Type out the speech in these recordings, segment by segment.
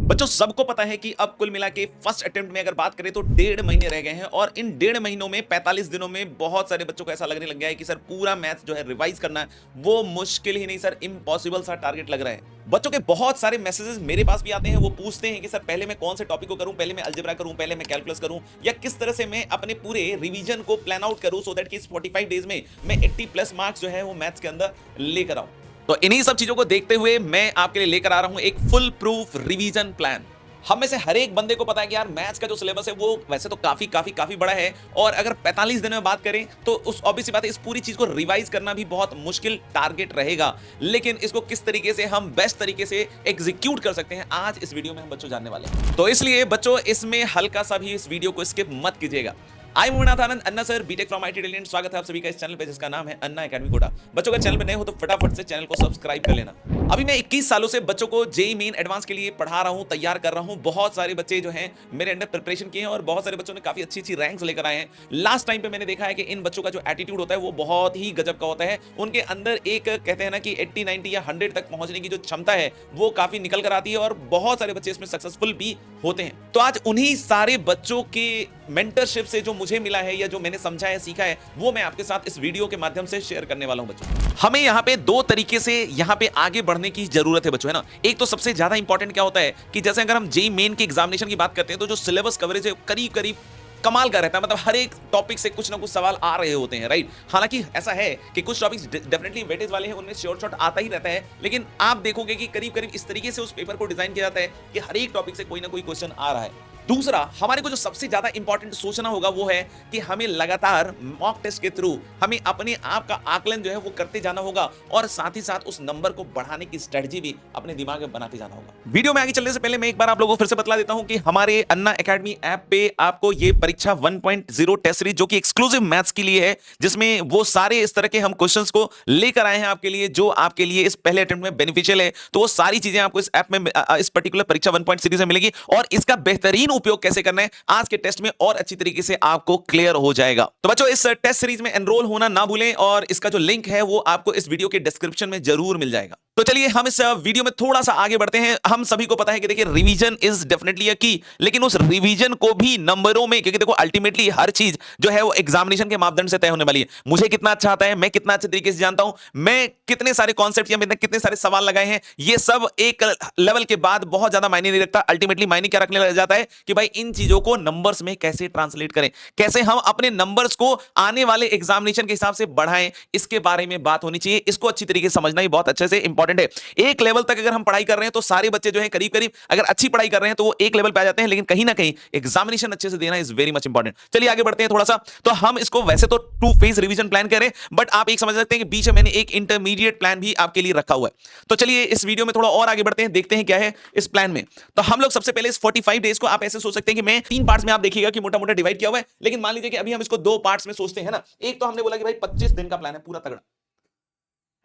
बच्चों सबको पता है कि अब कुल मिला के फर्स्ट अटेम्प्ट में अगर बात करें तो 1.5 महीने रह गए हैं और इन 1.5 महीनों में 45 दिनों में बहुत सारे बच्चों को ऐसा लगने लग गया है कि सर पूरा मैथ्स जो है रिवाइज करना वो मुश्किल ही नहीं सर, इम्पॉसिबल सा टारगेट लग रहा है। बच्चों के बहुत सारे मैसेजेस मेरे पास भी आते हैं, वो पूछते हैं कि सर पहले मैं कौन से टॉपिक को करूं, पहले मैं अलजेब्रा करूं, पहले मैं कैलकुलस करूं, या किस तरह से मैं अपने पूरे रिवीजन को प्लान आउट करूं सो दैट कि इस 45 डेज में मैं 80+ मार्क्स जो है वो मैथ्स के अंदर लेकर आऊं। तो इन्हीं सब चीजों को देखते हुए मैं आपके लिए लेकर आ रहा हूं एक फुल प्रूफ रिवीजन प्लान। हम में से हर एक बंदे को पता है कि यार मैथ्स का जो सिलेबस है वो वैसे तो काफी काफी काफी बड़ा है, और अगर 45 दिन में बात करें तो उस ऑब्वियस सी बात है इस पूरी चीज को रिवाइज करना भी बहुत मुश्किल टारगेट रहेगा। लेकिन इसको किस तरीके से हम बेस्ट तरीके से एग्जीक्यूट कर सकते हैं आज इस वीडियो में हम बच्चों जानने वाले हैं। तो इसलिए बच्चों इसमें हल्का सा भी इस वीडियो को स्किप मत कीजिएगा। I Mohanath Anand Anna sir, BTech from IT talent. स्वागत है आप सभी का इस चैनल पे जिसका नाम है अन्ना एकेडमी कोटा। बच्चों अगर चैनल पे नए हो तो फटाफट से चैनल को सब्सक्राइब कर लेना। अभी मैं 21 सालों से बच्चों को जेईई मेन एडवांस के लिए पढ़ा रहा हूं, तैयार कर रहा हूं। बहुत सारे बच्चे जो हैं मेरे अंडर प्रिपरेशन किए हैं और बहुत सारे बच्चों ने काफी अच्छी अच्छी रैंक्स लेकर आए हैं। लास्ट टाइम पे मैंने देखा है कि इन बच्चों का जो एटीट्यूड होता है वो बहुत ही गजब का होता है। उनके अंदर एक कहते हैं ना कि 80 90 या 100 तक पहुंचने की जो क्षमता है वो काफी निकल कर आती है और बहुत सारे बच्चे इसमें सक्सेसफुल भी होते हैं। तो आज उन्हीं सारे बच्चों के मेंटरशिप से जो मुझे मिला है या जो मैंने समझा है, सीखा है, वो मैं आपके साथ इस वीडियो के माध्यम से शेयर करने वाला हूं। बच्चों हमें यहाँ पे दो तरीके से यहाँ पे आगे बढ़ने की जरूरत है बच्चों, है ना। एक तो सबसे ज्यादा इंपॉर्टेंट क्या होता है कि जैसे अगर हम जेईई मेन के एग्जामिनेशन की बात करते हैं तो जो सिलेबस कवरेज है करीब करीब कमाल का रहता है। मतलब हर एक टॉपिक से कुछ ना कुछ सवाल आ रहे होते हैं, राइट। हालांकि ऐसा है कि कुछ टॉपिक्स डेफिनेटली वेटेज वाले हैं, उनमें शॉर्ट शॉर्ट आता ही रहता है, लेकिन आप देखोगे कि करीब करीब इस तरीके से उस पेपर को डिजाइन किया जाता है कि हर एक टॉपिक से कोई ना कोई क्वेश्चन आ रहा है। दूसरा, हमारे को जो सबसे ज्यादा इंपॉर्टेंट सोचना होगा वो है कि हमें लगातार मॉक टेस्ट के थ्रू हमें अपने आप का आकलन जो है वो करते जाना होगा और साथ ही साथ उस नंबर को बढ़ाने की स्ट्रेटजी भी अपने दिमाग में बनाते जाना होगा। वीडियो में आगे चलने से पहले मैं एक बार आप लोगों को फिर से बतला देता हूं कि हमारे अन्ना एकेडमी ऐप पे आपको ये परीक्षा 1.0 टेस्ट सीरीज जो कि एक्सक्लूसिव मैथ्स के लिए है, जिसमें वो सारे इस तरह के हम क्वेश्चंस को लेकर आए हैं आपके लिए जो आपके लिए इस पहले अटेम्प्ट में बेनिफिशियल है। तो वो सारी चीजें आपको इस ऐप में इस पर्टिकुलर परीक्षा 1 सीरीज में मिलेगी और इसका बेहतरीन उपयोग कैसे करना है आज के टेस्ट में और अच्छी तरीके से आपको क्लियर हो जाएगा। तो बच्चों इस टेस्ट सीरीज में एनरोल होना ना भूलें और इसका जो लिंक है वो आपको इस वीडियो के डिस्क्रिप्शन में जरूर मिल जाएगा। तो चलिए हम इस वीडियो में थोड़ा सा आगे बढ़ते हैं। हम सभी को पता है कि देखिए रिवीजन इज डेफिनेटली अ की, लेकिन उस रिवीजन को भी नंबरों में, क्योंकि देखो अल्टीमेटली हर चीज जो है वो एग्जामिनेशन के मापदंड से तय होने वाली है। मुझे कितना अच्छा आता है, मैं कितना अच्छे तरीके से जानता हूं, मैं कितने सारे कॉन्सेप्ट या मैंने कितने सारे सवाल लगाए हैं, ये सब एक लेवल के बाद बहुत ज्यादा मायने नहीं रखता। अल्टीमेटली मायने क्या रखने लग जाता है कि भाई इन चीजों को नंबर्स में कैसे ट्रांसलेट करें, कैसे हम अपने नंबर्स को आने वाले एग्जामिनेशन के हिसाब से बढ़ाएं, इसके बारे में बात होनी चाहिए। इसको अच्छी तरीके से समझना ही बहुत अच्छे से इंपॉर्टेंट है। एक लेवल तक अगर हम पढ़ाई कर रहे हैं तो सारे बच्चे जो है करीब करीब अगर अच्छी पढ़ाई कर रहे हैं तो वो एक लेवल पे आ जाते हैं, लेकिन कहीं ना कहीं एग्जामिनेशन अच्छे से देना इज वेरी मच इंपॉर्टेंट। चलिए आगे बढ़ते हैं थोड़ा सा। तो हम इसको वैसे तो 2 फेज रिवीजन प्लान करें, बट आप एक समझ सकते हैं कि बीच में मैंने एक इंटरमीडिएट प्लान भी आपके लिए रखा हुआ है। तो चलिए इस वीडियो में थोड़ा और आगे बढ़ते हैं, देखते हैं क्या है इस प्लान में। तो हम लोग सबसे पहले इस 45 डेज को आप ऐसे सोच सकते हैं कि मैं 3 पार्ट्स में, आप देखिएगा कि मोटा मोटा डिवाइड किया हुआ है, लेकिन मान लीजिए कि अभी हम इसको 2 पार्ट्स में सोचते हैं ना। एक तो हमने बोला कि भाई 25 दिन का प्लान है पूरा तगड़ा,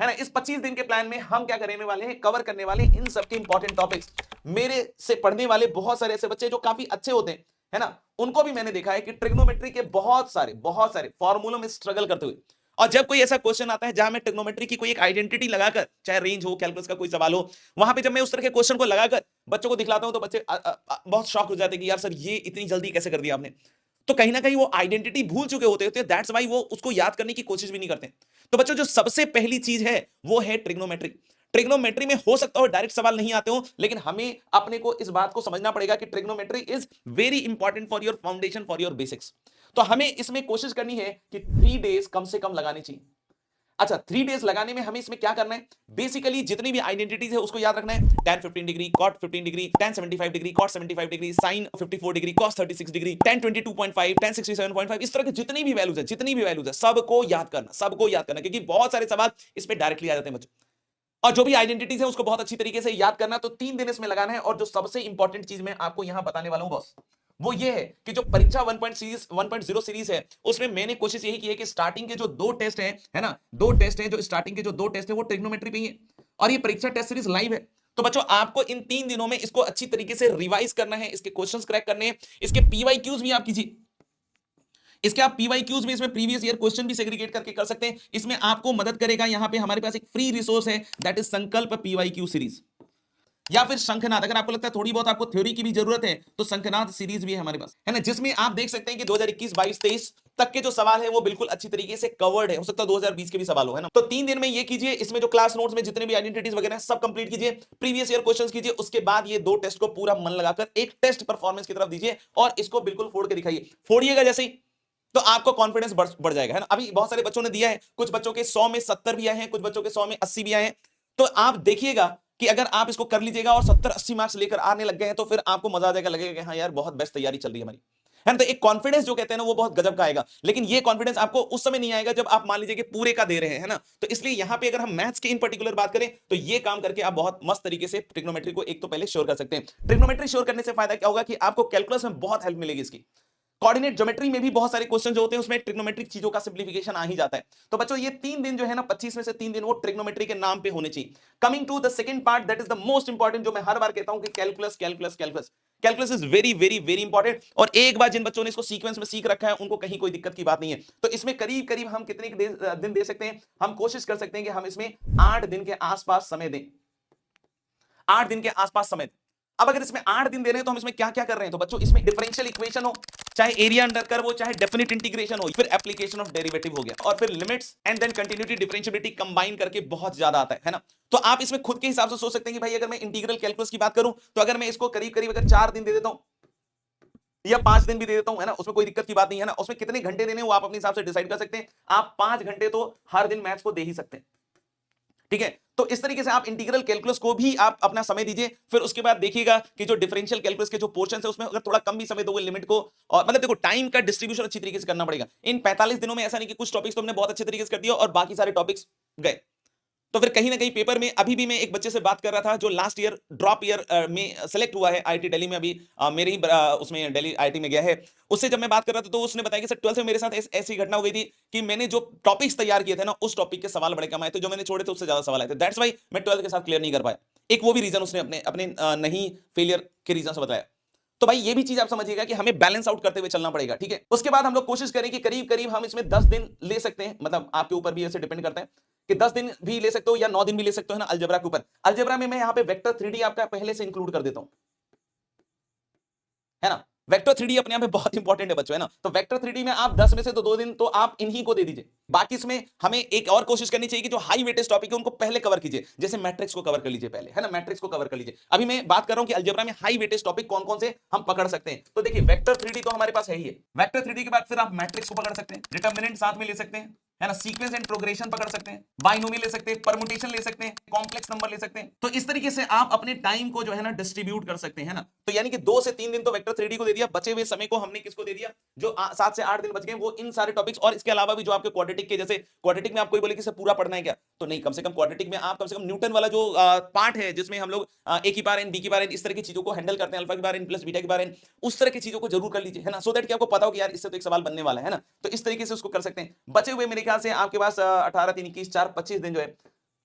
है ना। इस 25 दिन के प्लान में हम क्या करने वाले हैं, कवर करने वाले इन सबके इंपॉर्टेंट टॉपिक्स। मेरे से पढ़ने वाले बहुत सारे ऐसे बच्चे जो काफी अच्छे होते हैं, है ना, उनको भी मैंने देखा है कि ट्रिग्नोमेट्री के बहुत सारे फॉर्मूलों में स्ट्रगल करते हुए, और जब कोई ऐसा क्वेश्चन आता है जहां मैं ट्रिग्नोमेट्री की कोई एक आइडेंटिटी लगाकर, चाहे रेंज हो, कैलकुलस का कोई सवाल हो, वहां पे जब मैं उस तरह के क्वेश्चन को लगाकर बच्चों को दिखलाता हूं तो बच्चे बहुत शॉक हो जाते हैं कि यार सर ये इतनी जल्दी कैसे कर दिया आपने। तो कहीं ना कहीं वो आइडेंटिटी भूल चुके होते हैं, दैट्स व्हाई वो उसको याद करने की कोशिश भी नहीं करते। तो बच्चों जो सबसे पहली चीज है वो है ट्रिग्नोमेट्री। ट्रिग्नोमेट्री में हो सकता हो डायरेक्ट सवाल नहीं आते हो, लेकिन हमें अपने को इस बात को समझना पड़ेगा कि trigonometry is very important for your foundation, for your basics. तो हमें इसमें कोशिश करनी है कि 3 डेज कम से कम लगाने चाहिए। अच्छा, 3 डेज लगाने में हमें इसमें क्या करना है, बेसिकली जितनी भी आइडेंटिटीज है उसको याद रखना है। tan 15 degree, cot 15 degree, tan 75 degree, cot 75 degree, sin 54 degree, cos 36 degree, tan 22.5, tan 67.5, इस तरह के जितनी भी वैल्यूज है सबको याद करना, क्योंकि बहुत सारे सवाल इस पे डायरेक्टली आ जाते हैं बच्चों। और जो भी आइडेंटिटीज है उसको बहुत अच्छी तरीके से याद करना। तो 3 दिन इसमें लगाना है। और जो सबसे इंपॉर्टेंट चीज मैं आपको यहां बताने वाला हूं बॉस, वो ये है कि जो परीक्षा 1.0 सीरीज है उसमें मैंने कोशिश यही की है कि स्टार्टिंग के जो 2 टेस्ट हैं, है ना, 2 टेस्ट हैं, जो स्टार्टिंग के जो 2 टेस्ट है वो ट्रिग्नोमेट्री पे ही है और ये परीक्षा टेस्ट सीरीज लाइव है। तो बच्चों आपको इन 3 दिनों में इसको अच्छी तरीके से रिवाइज करना है, इसके क्वेश्चंस क्रैक करने हैं, इसके पीवाईक्यूज भी आप कीजिए। इसके आप पीवाईक्यूज भी, इसमें प्रीवियस ईयर क्वेश्चन भी सेग्रीगेट करके कर सकते हैं। इसमें आपको मदद करेगा, यहां पे हमारे पास एक फ्री रिसोर्स है, दैट इज संकल्प पीवाईक्यू सीरीज। या फिर शंखनाद, अगर आपको लगता है थोड़ी बहुत आपको थ्योरी की भी जरूरत है तो शंखनाद सीरीज भी है हमारे पास, है ना, जिसमें आप देख सकते हैं कि 2021, 22, 23 तक के जो सवाल है वो बिल्कुल अच्छी तरीके से कवर्ड है। हो सकता है 2020 के भी सवाल हो, है ना। तो 3 दिन में ये कीजिए, इसमें जो क्लास नोट्स में जितने भी आइडेंटिटीज वगैरह सब कंप्लीट कीजिए, प्रीवियस ईयर क्वेश्चंस कीजिए, उसके बाद ये 2 टेस्ट को पूरा मन लगाकर एक टेस्ट परफॉर्मेंस की तरफ दीजिए और इसको बिल्कुल फोड़ के दिखाइए। फोड़िएगा जैसे ही तो आपको कॉन्फिडेंस बढ़ जाएगा, है ना। अभी बहुत सारे बच्चों ने दिया है, कुछ बच्चों के 100 में 70 भी आए हैं, कुछ बच्चों के 100 में 80 भी आए हैं। तो आप देखिएगा कि अगर आप इसको कर लीजिएगा और 70-80 मार्क्स लेकर आने लग गए हैं तो फिर आपको मजा आ जाएगा, लगेगा कि हाँ यार बहुत बेस्ट तैयारी चल रही है हमारी, है ना। तो एक कॉन्फिडेंस जो कहते हैं ना वो बहुत गजब का आएगा, लेकिन ये कॉन्फिडेंस आपको उस समय नहीं आएगा जब आप मान लीजिए कि पूरे का दे रहे हैं, है ना। तो इसलिए यहां पे अगर हम मैथ्स की इन पर्टिकुलर बात करें तो ये काम करके आप बहुत मस्त तरीके से ट्रिग्नोमेट्री को एक तो पहले श्योर कर सकते हैं। ट्रिग्नोमेट्री श्योर करने से फायदा क्या होगा कि आपको कैलकुलस में बहुत हेल्प मिलेगी इसकी। कोऑर्डिनेट ज्योमेट्री में भी बहुत सारे क्वेश्चन जो होते हैं उसमें ट्रिग्नोमेट्रिक चीजों का सिंप्लीफिकेशन आ ही जाता है। तो बच्चों ये 3 दिन जो है ना 25 में से 3 दिन वो ट्रिग्नोमेट्री के नाम पे होने चाहिए। Coming to the second part, that is the most important, जो मैं हर बार कहता हूं कि calculus calculus calculus calculus is very very very important. और एक बार जिन बच्चों ने इसको सीक्वेंस में सीख रखा है उनको कहीं कोई दिक्कत की बात नहीं है। तो इसमें करीब करीब हम कितने दिन दे सकते हैं, हम कोशिश कर सकते हैं कि हम इसमें 8 दिन के आसपास समय दें, 8 दिन के आसपास समय। अब अगर इसमें 8 दिन दे रहे हैं तो हम इसमें क्या क्या कर रहे हैं, तो बच्चों इसमें डिफरेंशियल इक्वेशन हो, चाहे एरिया अंडर कर्व हो, चाहे डेफिनेट इंटीग्रेशन हो, फिर एप्लीकेशन ऑफ डेरिवेटिव हो गया, और फिर limits and then continuity differentiability combine करके बहुत ज्यादा आता है ना। तो आप इसमें खुद के हिसाब से सोच सकते हैं कि भाई अगर मैं इंटीग्रल कैलकुलस की बात करूं तो अगर मैं इसको करीब करीब अगर 4 दिन दे देता हूं या 5 दिन भी दे देता हूं, है ना, उसमें कोई दिक्कत की बात नहीं है ना। उसमें कितने घंटे देने वो आप अपने हिसाब से डिसाइड कर सकते हैं। आप 5 घंटे तो हर दिन मैथ्स को दे ही सकते हैं, ठीक है। तो इस तरीके से आप इंटीग्रल कैलकुलस को भी आप अपना समय दीजिए। फिर उसके बाद देखिएगा कि जो डिफरेंशियल कैलकुलस के जो पोर्शन है उसमें अगर थोड़ा कम भी समय दोगे लिमिट को, और मतलब देखो टाइम का डिस्ट्रीब्यूशन अच्छी तरीके से करना पड़ेगा। इन 45 दिनों में ऐसा नहीं कि कुछ टॉपिक्स तो हमने बहुत अच्छे तरीके से कर दिया और बाकी सारे टॉपिक्स गए। तो फिर कहीं ना कहीं पेपर में, अभी भी मैं एक बच्चे से बात कर रहा था जो लास्ट ईयर ड्रॉप ईयर में सेलेक्ट हुआ है आईआईटी दिल्ली में, अभी मेरे ही उसमें दिल्ली आईआईटी में गया है। उससे जब मैं बात कर रहा था तो उसने बताया कि सर 12th में मेरे साथ ऐसी घटना हो गई थी कि मैंने जो टॉपिक्स तैयार किए थे ना उस टॉपिक के सवाल बड़े कम आए थे, जो मैंने छोड़े थे उससे ज्यादा सवाल आए थे। दैट्स वाई मैं 12th के साथ क्लियर नहीं कर पाया। एक वो भी रीजन उसने अपने अपने नहीं फेलियर के रीजन से बताया। तो भाई ये भी चीज आप समझिएगा कि हमें बैलेंस आउट करते हुए चलना पड़ेगा, ठीक है। उसके बाद हम लोग कोशिश करें कि करीब करीब हम इसमें 10 दिन ले सकते हैं, मतलब आपके ऊपर भी ऐसे डिपेंड करता है कि 10 दिन भी ले सकते हो या 9 दिन भी ले सकते हो, है ना, अलजेब्रा के ऊपर। अलजेब्रा में मैं यहां पे वेक्टर 3D आपका पहले से इंक्लूड कर देता हूं, है ना। वेक्टर 3D अपने आप में बहुत इंपॉर्टेंट है बच्चों, है ना। तो वेक्टर 3D में आप 10 में से तो 2 दिन तो आप इन्हीं को दे दीजिए। बाकी इसमें हमें एक और कोशिश करनी चाहिए कि जो हाई वेटेज टॉपिक है उनको पहले कवर कीजिए, जैसे मैट्रिक्स को कवर कर लीजिए पहले, है ना, मैट्रिक्स को कवर कर लीजिए। अभी मैं बात कर रहा हूं कि अलजेब्रा में हाई वेटेज टॉपिक कौन कौन से हम पकड़ सकते हैं। तो देखिए वेक्टर 3D तो हमारे पास है ही है। वेक्टर 3D के बाद फिर आप मैट्रिक्स को पकड़ सकते हैं, डिटरमिनेंट साथ में ले सकते हैं, है ना, सीक्वेंस एंड प्रोग्रेशन पकड़ सकते हैं, बाइनोमी ले सकते हैं, परमुटेशन ले सकते हैं, कॉम्प्लेक्स नंबर ले सकते हैं। तो इस तरीके से आप अपने टाइम को जो है ना डिस्ट्रीब्यूट कर सकते हैं, है ना। तो यानी कि 2 से 3 दिन तो वेक्टर 3D को दे दिया, बचे हुए समय को हमने किसको दे दिया, जो 7 से 8 दिन बच गए वो इन सारे टॉपिक्स, और इसके अलावा भी जो आपके क्वाड्रेटिक के, जैसे क्वाड्रेटिक में आप कोई बोले कि सर पूरा पढ़ना है क्या, तो नहीं, कम से कम क्वाड्रेटिक में आप कम से कम न्यूटन वाला जो पार्ट है जिसमें हम लोग ए की पावर एन बी की पावर एन इस तरह की चीजों को हैंडल करते हैं, अल्फा की पावर एन प्लस बीटा की पावर एन, उस तरह की चीजों को जरूर कर लीजिए, है ना, सो दैट कि आपको पता हो कि यार इससे तो एक सवाल बनने वाला है ना। तो इस तरीके से उसको कर सकते हैं। बचे हुए मेरे ख्याल से आपके पास 18, 3, 21, 4, 25 दिन जो है,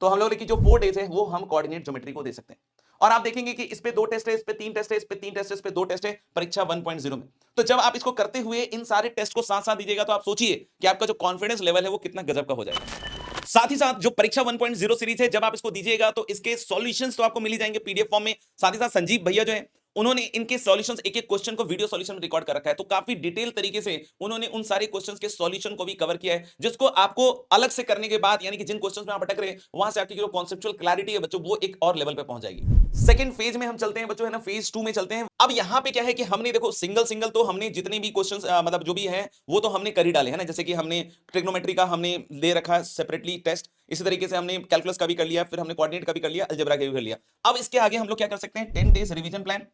तो हम लोग की जो 4 डेज है वो हम कोऑर्डिनेट ज्योमेट्री को दे सकते हैं। और आप देखेंगे कि इस पे 2 टेस्ट है, इस पे 3 टेस्ट है, इस पे 3 टेस्ट है, इस पे 2 टेस्ट है, परीक्षा 1.0 में। तो जब आप इसको करते हुए इन सारे टेस्ट को साथ साथ दीजिएगा तो आप सोचिए कि आपका जो कॉन्फिडेंस लेवल है वो कितना गजब का हो जाएगा। साथ ही साथ जो परीक्षा 1.0 सीरीज है, जब आप इसको दीजिएगा तो इसके सॉल्यूशंस तो आपको मिल ही जाएंगे पीडीएफ फॉर्म में। साथ ही साथ संजीव भैया जो है उन्होंने इनके सॉल्यूशंस, एक एक क्वेश्चन को वीडियो सॉल्यूशन में रिकॉर्ड कर रखा है, तो काफी डिटेल तरीके से उन्होंने उन सारे क्वेश्चंस के सॉल्यूशन को भी कवर किया है, जिसको आपको अलग से करने के बाद, यानी कि जिन क्वेश्चंस में आप अटक रहे हैं वहां से आपकी जो कॉन्सेप्चुअल क्लैरिटी है बच्चों वो एक और लेवल पे पहुंच जाएगी। सेकंड फेज में हम चलते हैं बच्चों, है ना, फेज 2 में चलते हैं। अब यहां पे क्या है कि हमने देखो सिंगल सिंगल तो हमने जितने भी क्वेश्चंस मतलब जो भी है वो तो हमने कर ही डाले, है ना। जैसे कि हमने ट्रिग्नोमेट्री का हमने ले रखा है सेपरेटली टेस्ट, इसी तरीके से हमने कैलकुलस का भी कर लिया, फिर हमने कोऑर्डिनेट का भी कर लिया, अलजेब्रा का भी कर लिया। अब इसके आगे हम लोग क्या कर सकते हैं, 10 डेज रिवीजन प्लान।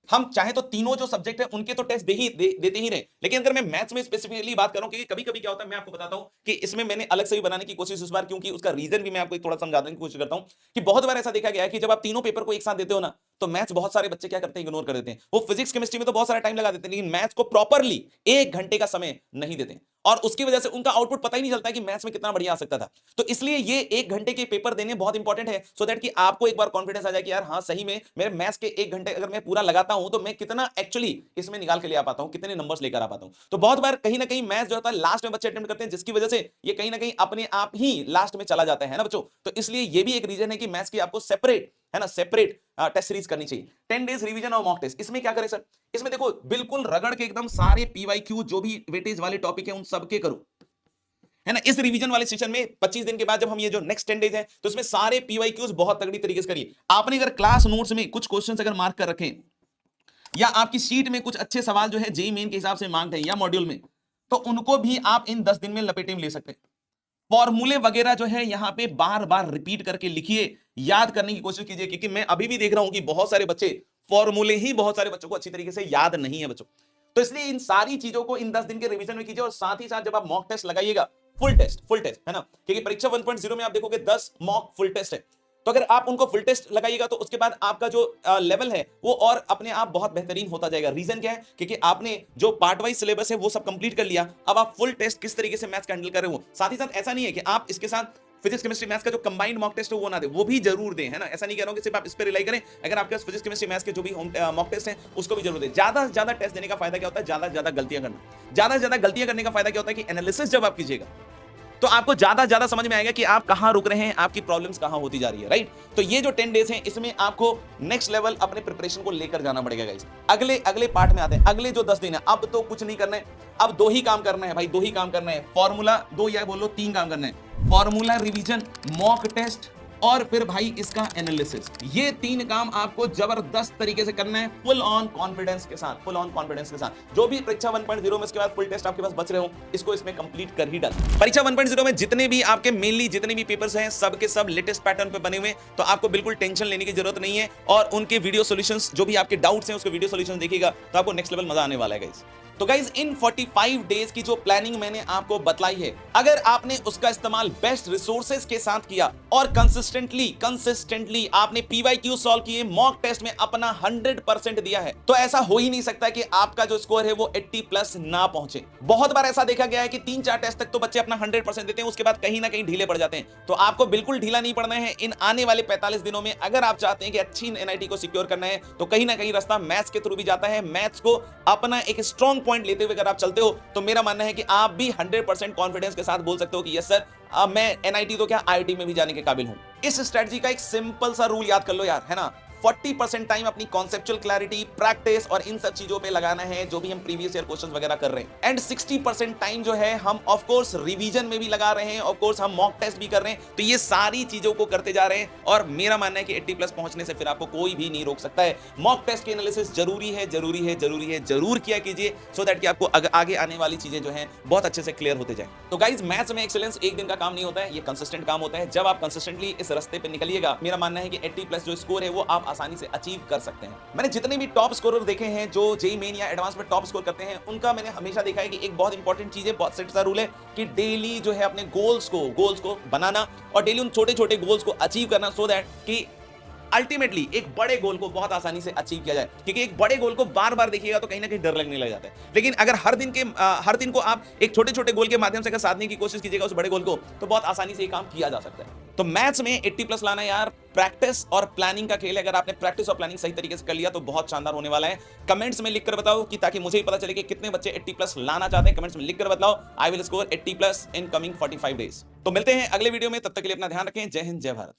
हम चाहे तो तीनों जो सब्जेक्ट है उनके तो टेस्ट देते ही रहे, लेकिन अगर मैं मैथ्स में स्पेसिफिकली बात कर रहा हूं, क्योंकि कभी कभी क्या होता है मैं आपको बताता हूं कि इसमें मैंने अलग से भी बनाने की कोशिश इस बार, क्योंकि उसका रीजन भी मैं आपको थोड़ा समझाने की कोशिश करता हूं कि बहुत बार ऐसा देखा गया है कि जब आप तीनों पेपर को एक साथ देते हो ना तो मैथ्स बहुत सारे बच्चे क्या करते हैं, इग्नोर कर देते हैं। वो फिजिक्स केमिस्ट्री में तो बहुत सारा टाइम लगा देते हैं, लेकिन मैथ्स को प्रॉपरली 1 घंटे का समय नहीं देते, और उसकी वजह से उनका आउटपुट पता ही नहीं चलता कि मैथ्स में कितना बढ़िया आ सकता था। तो इसलिए ये 1 घंटे के पेपर देने बहुत इंपॉर्टेंट है, सो दैट कि आपको एक बार कॉन्फिडेंस आ जाए कि यार हाँ सही में मेरे मैथ्स के 1 घंटे अगर मैं पूरा लगाता हूं तो मैं कितना एक्चुअली इसमें निकाल के ले आ पाता हूं, कितने नंबर्स लेकर आ पाता हूं। तो बहुत बार कहीं ना कहीं मैथ्स जो होता है लास्ट में बच्चे अटेम्प्ट करते हैं, जिसकी वजह से ये कहीं ना कहीं अपने आप ही लास्ट में चला जाता है ना बच्चों। तो इसलिए ये भी एक रीजन है कि मैथ्स की आपको सेपरेट है ना, सेपरेट टेस्ट सीरीज करनी चाहिए। 10 डेज रिवीजन और मॉक टेस्ट, इसमें क्या करें सर? इसमें देखो बिल्कुल रगड़ के एकदम सारे पीवाईक्यू जो भी वेटेज वाले टॉपिक है उन सबके करो, है ना। इस रिवीजन वाले सेशन में 25 दिन के बाद जब हम ये जो नेक्स्ट 10 डेज है तो इसमें सारे पीवाईक्यूज बहुत तगड़ी तरीके से करिए। आपने अगर क्लास नोट्स में कुछ क्वेश्चंस अगर मार्क कर रखें या आपकी शीट में कुछ अच्छे सवाल जो है जेईई मेन के हिसाब से मांगते हैं या मॉड्यूल में, तो उनको भी आप इन 10 दिन में लपेटे में ले सकते हैं। फॉर्मूले वगैरह जो है यहां पे बार बार रिपीट करके लिखिए, याद करने की कोशिश कीजिए, क्योंकि मैं अभी भी देख रहा हूं कि बहुत सारे बच्चे फॉर्मूले ही बहुत सारे बच्चों को अच्छी तरीके से याद नहीं है बच्चों। तो इसलिए इन सारी चीजों को इन 10 दिन के रिवीजन में कीजिए और साथ ही साथ जब आप मॉक टेस्ट लगाइएगा, फुल टेस्ट है ना, क्योंकि परीक्षा 1.0 में आप देखोगे 10 मॉक फुल टेस्ट है, तो अगर आप उनको फुल टेस्ट लगाइएगा तो उसके बाद आपका जो लेवल है वो और अपने आप बहुत बेहतरीन होता जाएगा। रीजन क्या है? क्योंकि आपने जो पार्ट वाइज सिलेबस है वो सब कंप्लीट कर लिया, अब आप फुल टेस्ट किस तरीके से मैथ्स हैंडल कर रहे हो। साथ ही साथ ऐसा नहीं है कि आप इसके साथ फिजिक्स केमिस्ट्री मैथ्स का जो कंबाइंड मॉक टेस्ट है वो ना दे, वो भी जरूर दें, है ना। ऐसा नहीं कह रहा हूं कि सिर्फ आप इस पे रिलाई करें, अगर आपके पास फिजिक्स केमिस्ट्री मैथ्स के जो भी मॉक टेस्ट हैं उसको भी जरूर दें। ज्यादा से ज्यादा टेस्ट देने का फायदा क्या होता है? ज्यादा से ज्यादा गलतियां करना। ज्यादा से ज्यादा गलतियां करने का फायदा क्या होता है कि एनालिसिस जब आप कीजिएगा तो आपको ज्यादा ज्यादा समझ में आएगा कि आप कहां रुक रहे हैं, आपकी प्रॉब्लम्स कहां होती जा रही है, राइट। तो ये जो 10 डेज हैं इसमें आपको नेक्स्ट लेवल अपने प्रिपरेशन को लेकर जाना पड़ेगा गाइस। अगले पार्ट में आते हैं। अगले जो 10 दिन है, अब तो कुछ नहीं करना है, अब 2 ही काम करना है भाई, 2 ही काम करना है। फॉर्मूला 2 या बोलो 3 काम करना है, फॉर्मूला रिवीजन, मॉक टेस्ट और फिर भाई इसका एनालिसिस। ये 3 काम आपको जबरदस्त तरीके से करना है, फुल ऑन कॉन्फिडेंस के साथ, फुल ऑन कॉन्फिडेंस के साथ। जो भी परीक्षा 1.0 में इसके बाद फुल टेस्ट आपके पास बच रहे हो, इसको इसमें कंप्लीट कर ही डाल। परीक्षा 1.0 में जितने भी आपके मेनली जितने भी पेपर्स हैं सब के सब लेटेस्ट पैटर्न पे बने हुए, तो आपको बिल्कुल टेंशन लेने की जरूरत नहीं है। और उनके वीडियो सॉल्यूशंस, जो भी आपके डाउट्स हैं उसके वीडियो सॉल्यूशंस देखिएगा तो आपको नेक्स्ट लेवल मजा आने वाला है गाइस। तो गाइज इन 45 डेज की जो प्लानिंग मैंने आपको बतलाई है, अगर आपने उसका इस्तेमाल बेस्ट रिसोर्सेज के साथ किया और कंसिस्टेंटली आपने पीवाईक्यू सॉल्व किए, मॉक टेस्ट में अपना 100% दिया है, तो ऐसा हो ही नहीं सकता कि आपका जो स्कोर है वो 80 प्लस ना पहुंचे। बहुत बार ऐसा देखा गया है कि 3-4 टेस्ट तक तो बच्चे अपना 100% देते हैं, उसके बाद कहीं ना कहीं ढीले पड़ जाते हैं। तो आपको बिल्कुल ढीला नहीं पड़ना है। इन आने वाले 45 दिनों में अगर आप चाहते हैं कि अच्छी एनआईटी को सिक्योर करना है तो कहीं ना कहीं रास्ता मैथ्स के थ्रू भी जाता है। मैथ्स को अपना एक स्ट्रॉन्ग पॉइंट लेते हुए अगर आप चलते हो तो मेरा मानना है कि आप भी 100% कॉन्फिडेंस के साथ बोल सकते हो कि यस सर, अब मैं एनआईटी तो क्या आईआईटी में भी जाने के काबिल हूं। इस स्ट्रेटजी का एक सिंपल सा रूल याद कर लो यार, है ना। 40% टाइम अपनी कॉन्सेप्चुअल क्लैरिटी, प्रैक्टिस और इन सब चीजों पे लगाना है जो भी हम प्रीवियस ईयर क्वेश्चंस वगैरह कर रहे हैं। एंड 60% टाइम जो है हम ऑफ कोर्स रिवीजन में भी लगा रहे हैं, ऑफ कोर्स हम मॉक टेस्ट भी कर रहे हैं। तो ये सारी चीजों को करते जा रहे हैं और मेरा मानना है कि 80 प्लस पहुंचने से फिर आपको कोई भी नहीं रोक सकता है। मॉक टेस्ट के एनालिसिस जरूर किया कीजिए, सो दैट कि आपको आगे आने वाली चीजें जो है बहुत अच्छे से क्लियर होते जाए। तो गाइज मैथ्स में एक्सीलेंस एक दिन का काम नहीं होता है, ये कंसिस्टेंट काम होता है। जब आप कंसिस्टेंटली इस रास्ते पे निकलिएगा, मेरा मानना है कि 80 प्लस जो स्कोर है वो आप आसानी से अचीव कर सकते हैं। मैंने जितने भी टॉप स्कोरर देखे हैं जो जेईई मेन या एडवांस में टॉप स्कोर करते हैं, उनका मैंने हमेशा देखा है कि एक बहुत इंपॉर्टेंट चीज है, बहुत सेट सा रूल है कि डेली जो है अपने गोल्स को बनाना और डेली उन छोटे-छोटे गोल्स को अचीव करना, सो दैट कि अल्टीमेटली एक बड़े गोल को बहुत आसानी से अचीव किया जाए। क्योंकि एक बड़े गोल को बार-बार देखिएगा तो कहीं ना कहीं डर लगने लग जाता है, लेकिन अगर हर दिन को आप एक छोटे-छोटे गोल के माध्यम से अगर साधने की कोशिश कीजिएगा उस बड़े गोल को, तो बहुत आसानी से ये काम किया जा सकता है। तो मैथ्स में 80 प्लस लाना यार प्रैक्टिस और प्लानिंग का खेल है। अगर आपने प्रैक्टिस और प्लानिंग सही तरीके से कर लिया तो बहुत शानदार होने वाला है। कमेंट्स में लिखकर बताओ कि ताकि मुझे भी पता चले कि कितने बच्चे 80 प्लस लाना चाहते हैं। कमेंट्स में लिखकर बताओ। I will score 80 plus in coming 45 days. तो मिलते हैं अगले वीडियो में, तब तक के लिए अपना ध्यान रखें। जय हिंद, जय भारत।